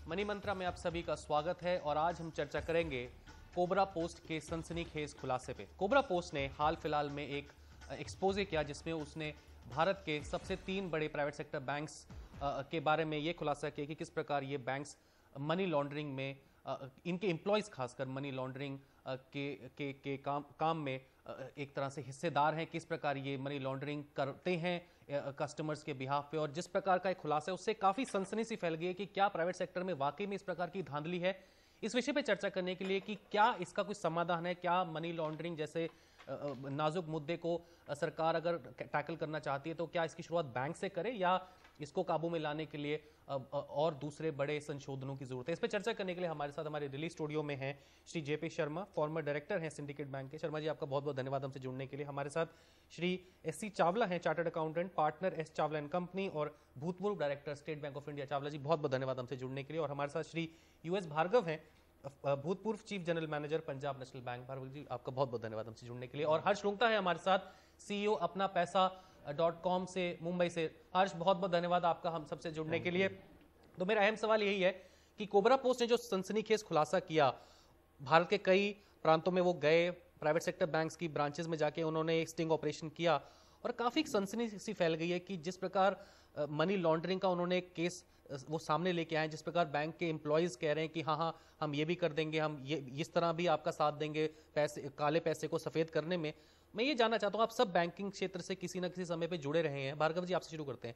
Money मंत्रा में आप सभी का स्वागत है और आज हम चर्चा करेंगे कोबरा पोस्ट के सनसनीखेज खुलासे पे। कोबरा पोस्ट ने हाल फिलहाल में एक एक्सपोजे किया जिसमें उसने भारत के सबसे 3 बड़े प्राइवेट सेक्टर बैंक्स के बारे में ये खुलासा किया कि किस प्रकार ये बैंक्स मनी लॉन्ड्रिंग में इनके एम्प्लॉयज खासकर मनी लॉन्ड्रिंग के काम में एक तरह से हिस्सेदार हैं, किस प्रकार ये मनी लॉन्ड्रिंग करते हैं कस्टमर्स के बिहाफ पे। और जिस प्रकार का एक खुलासा है उससे काफी सनसनी सी फैल गई है कि क्या प्राइवेट सेक्टर में वाकई में इस प्रकार की धांधली है। इस विषय पे चर्चा करने के लिए कि क्या इसका कोई समाधान है, क्या मनी लॉन्ड्रिंग जैसे नाजुक मुद्दे को सरकार अगर टैकल करना चाहती है तो क्या इसकी शुरुआत बैंक से करे या इसको काबू में लाने के लिए और दूसरे बड़े संशोधनों की जरूरत है। इस पर चर्चा करने के लिए हमारे साथ हमारे दिल्ली स्टूडियो में हैं Shri JP Sharma, farmer director हैं सिंडिकेट बैंक के। शर्मा जी, आपका बहुत बहुत धन्यवाद हमसे जुड़ने के लिए। हमारे साथ श्री एस.सी. चावला हैं, chartered accountant, partner S Chawla and company और भूतपूर्व director State Bank of India. Chawla ji, बहुत बहुत धन्यवाद हमसे जुड़ने के लिए। और हमारे साथ श्री यूएस भार्गव हैं, भूतपूर्व chief general manager Punjab National Bank. Bhargava ji, आपका बहुत बहुत धन्यवाद हमसे जुड़ने के लिए। और हर्ष रुंगटा है हमारे साथ, सीईओ अपना पैसा .com से मुंबई से। हर्ष, बहुत बहुत धन्यवाद आपका हम सबसे जुड़ने के लिए। तो मेरा अहम सवाल यही है कि कोबरा पोस्ट ने जो सनसनीखेज खुलासा किया, भारत के कई प्रांतों में वो गए, प्राइवेट सेक्टर बैंक्स की ब्रांचेस में जाके उन्होंने एक स्टिंग ऑपरेशन किया और काफी सनसनी सी फैल गई है कि जिस प्रकार मनी लॉन्ड्रिंग का उन्होंने एक केस वो सामने लेके आए, जिस प्रकार बैंक के एम्प्लॉयज कह रहे हैं कि हाँ हम ये भी कर देंगे, हम ये इस तरह भी आपका साथ देंगे पैसे, काले पैसे को सफेद करने में। मैं ये जानना चाहता हूँ, आप सब बैंकिंग क्षेत्र से किसी न किसी समय पे जुड़े रहे हैं। भार्गव जी, आपसे शुरू करते हैं।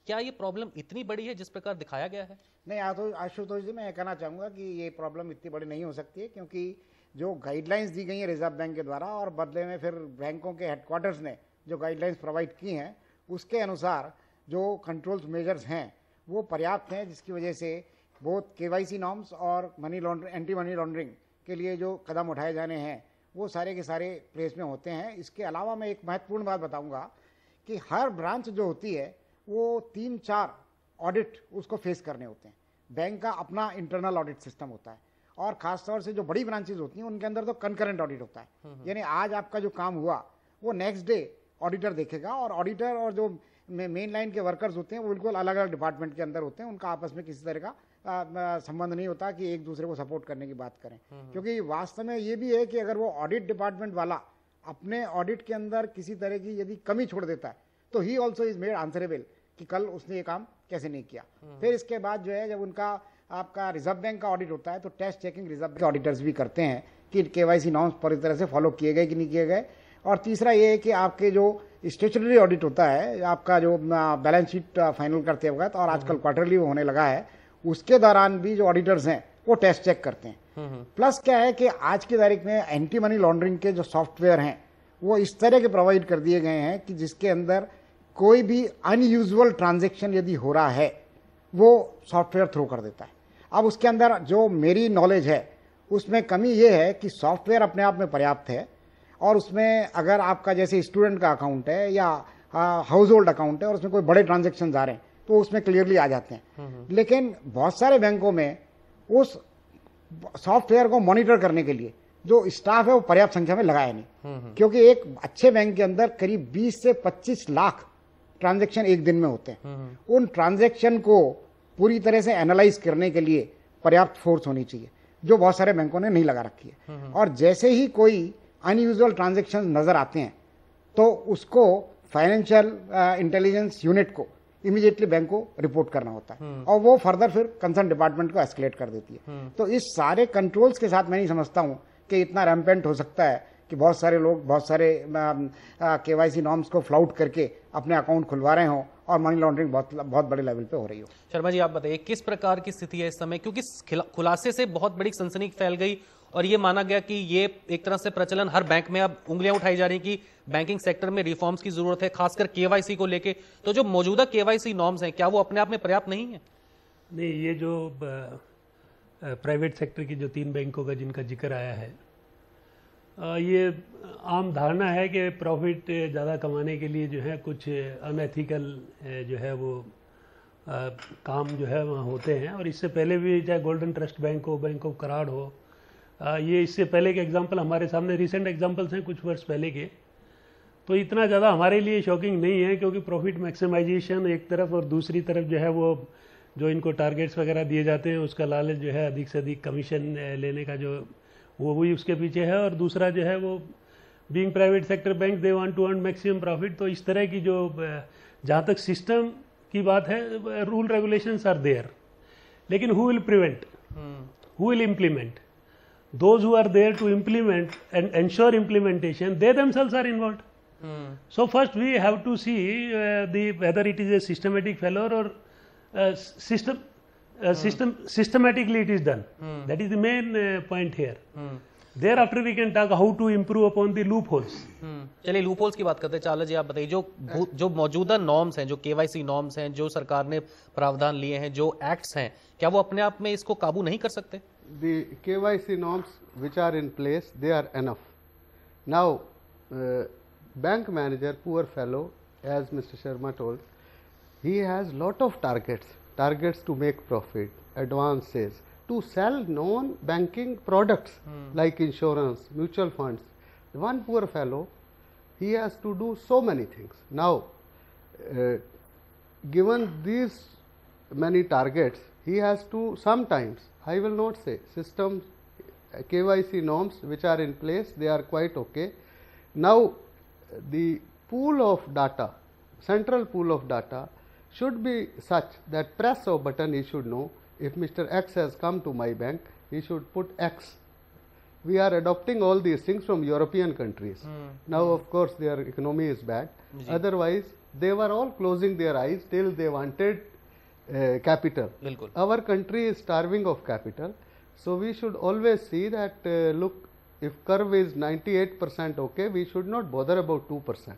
क्या ये प्रॉब्लम इतनी बड़ी है जिस प्रकार दिखाया गया है? नहीं, आशुतोष जी, मैं कहना चाहूँगा कि ये प्रॉब्लम इतनी बड़ी नहीं हो सकती है, क्योंकि जो गाइडलाइंस दी गई हैं रिजर्व बैंक के द्वारा और बदले में फिर बैंकों के हेडक्वार्टर्स ने जो गाइडलाइंस प्रोवाइड की हैं उसके अनुसार जो कंट्रोल्स मेजर्स हैं वो पर्याप्त हैं, जिसकी वजह से बहुत केवाईसी नॉर्म्स और money laundering, anti money laundering के लिए जो कदम उठाए जाने हैं वो सारे के सारे प्लेस में होते हैं। इसके अलावा मैं एक महत्वपूर्ण बात बताऊंगा कि हर ब्रांच जो होती है वो 3-4 ऑडिट उसको फेस करने होते हैं। बैंक का अपना इंटरनल ऑडिट सिस्टम होता है और खासतौर से जो बड़ी ब्रांचेज होती हैं उनके अंदर तो कंकरेंट ऑडिट होता है, यानी आज आपका जो काम हुआ वो नेक्स्ट डे ऑडिटर देखेगा और ऑडिटर और जो मेन लाइन के वर्कर्स होते हैं वो बिल्कुल अलग अलग डिपार्टमेंट के अंदर होते हैं, उनका आपस में किसी तरह का संबंध नहीं होता कि एक दूसरे को सपोर्ट करने की बात करें। क्योंकि वास्तव में ये भी है कि अगर वो ऑडिट डिपार्टमेंट वाला अपने ऑडिट के अंदर किसी तरह की यदि कमी छोड़ देता है तो he also is made answerable कि कल उसने ये काम कैसे नहीं किया। फिर इसके बाद जो है जब उनका आपका रिजर्व बैंक का ऑडिट होता है तो टेस्ट चेकिंग रिजर्व बैंक के ऑडिटर्स भी करते हैं कि केवाईसी नॉर्म्स पूरी तरह से फॉलो किए गए कि नहीं किए गए। और तीसरा ये है कि आपके जो स्टेचुटरी ऑडिट होता है, आपका जो बैलेंस शीट फाइनल करते वक्त और आजकल क्वार्टरली वो होने लगा है, उसके दौरान भी जो ऑडिटर्स हैं वो टेस्ट चेक करते हैं। प्लस क्या है कि आज की तारीख में एंटी मनी लॉन्ड्रिंग के जो सॉफ्टवेयर हैं वो इस तरह के प्रोवाइड कर दिए गए हैं कि जिसके अंदर कोई भी अनयूजुअल ट्रांजेक्शन यदि हो रहा है वो सॉफ्टवेयर थ्रो कर देता है। अब उसके अंदर जो मेरी नॉलेज है उसमें कमी ये है कि सॉफ्टवेयर अपने आप में पर्याप्त है और उसमें अगर आपका जैसे स्टूडेंट का अकाउंट है या हाउस होल्ड अकाउंट है और उसमें कोई बड़े ट्रांजेक्शन आ रहे हैं तो उसमें क्लियरली आ जाते हैं। लेकिन बहुत सारे बैंकों में उस सॉफ्टवेयर को मॉनिटर करने के लिए जो स्टाफ है वो पर्याप्त संख्या में लगाया नहीं, क्योंकि एक अच्छे बैंक के अंदर करीब 20 से 25 लाख ट्रांजैक्शन एक दिन में होते हैं। उन ट्रांजैक्शन को पूरी तरह से एनालाइज करने के लिए पर्याप्त फोर्स होनी चाहिए, जो बहुत सारे बैंकों ने नहीं लगा रखी है। और जैसे ही कोई अनयूजुअल ट्रांजैक्शन नजर आते हैं तो उसको फाइनेंशियल इंटेलिजेंस यूनिट को इमीडिएटली बैंक को रिपोर्ट करना होता है और वो फर्दर फिर कंसर्न डिपार्टमेंट को एस्केलेट कर देती है। तो इस सारे कंट्रोल्स के साथ मैं नहीं समझता हूं कि इतना रैम्पेंट हो सकता है कि बहुत सारे लोग बहुत सारे केवाईसी नॉर्म्स को फ्लाउट करके अपने अकाउंट खुलवा रहे हों और मनी लॉन्ड्रिंग बहुत बड़े लेवल पे हो रही हो। शर्मा जी, आप बताइए किस प्रकार की स्थिति है इस समय, क्योंकि खुलासे से बहुत बड़ी सनसनी फैल गई और ये माना गया कि ये एक तरह से प्रचलन हर बैंक में अब उंगलियां उठाई जा रही कि बैंकिंग सेक्टर में रिफॉर्म्स की जरूरत है, खासकर केवाईसी को लेके। तो जो मौजूदा केवाईसी नॉर्म्स हैं क्या वो अपने आप में पर्याप्त नहीं है? नहीं, ये जो प्राइवेट सेक्टर की जो 3 बैंकों का जिनका जिक्र आया है, ये आम धारणा है कि प्रॉफिट ज़्यादा कमाने के लिए जो है कुछ अनएथिकल जो है वो काम जो है वहाँ होते हैं। और इससे पहले भी चाहे गोल्डन ट्रस्ट बैंक हो, बैंक ऑफ कराड़ हो, ये इससे पहले के एग्जांपल हमारे सामने रिसेंट एग्जांपल्स हैं कुछ वर्ष पहले के। तो इतना ज़्यादा हमारे लिए शॉकिंग नहीं है, क्योंकि प्रॉफिट मैक्सिमाइजेशन एक तरफ और दूसरी तरफ जो है वो जो इनको टारगेट्स वगैरह दिए जाते हैं उसका लालच जो है अधिक से अधिक कमीशन लेने का जो वो भी उसके पीछे है। और दूसरा जो है वो being private sector bank they want to earn maximum profit. तो इस तरह की जो जहाँ तक सिस्टम की बात है, रूल रेगुलेशंस आर देयर, लेकिन who will prevent, who will implement? Those who are there to implement and ensure implementation, they themselves are involved. So first we have to see whether it is a systematic failure or systematically it is done. That is the main point here. Thereafter we can talk how to improve upon the loopholes. चलिए loopholes की बात करते हैं। चावला जी आप बताइए, जो मौजूदा norms हैं, जो केवाईसी नॉर्म्स हैं, जो सरकार ने प्रावधान लिए हैं, जो एक्ट्स हैं, क्या वो अपने आप में इसको काबू नहीं कर सकते? The KYC norms which are in place, they are enough. Now, bank manager, poor fellow, as Mr. Sharma told, he has lot of targets to make profit, advances, to sell non-banking products like insurance, mutual funds. One poor fellow, he has to do so many things. Now, given these many targets, he has to sometimes, I will not say systems, KYC norms which are in place, they are quite okay. Now, the pool of data, central pool of data should be such that press of button he should know if Mr. X has come to my bank, he should put X. We are adopting all these things from European countries. Now, of course, their economy is bad. Otherwise, they were all closing their eyes till they wanted capital. Our country is starving of capital. So, we should always see that, look, if curve is 98% okay, we should not bother about 2%.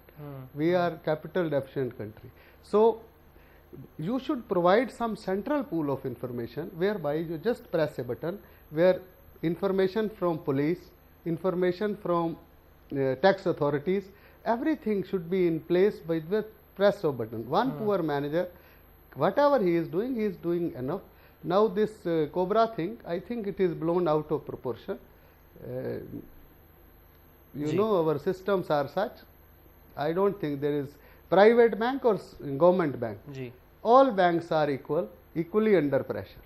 We are capital deficient country. So, you should provide some central pool of information whereby you just press a button where information from police, information from tax authorities, everything should be in place by the press of button. One poor manager, whatever he is doing enough. Now this Cobra thing, I think it is blown out of proportion. You know, our systems are such, I don't think there is private bank or government bank. All banks are equally under pressure.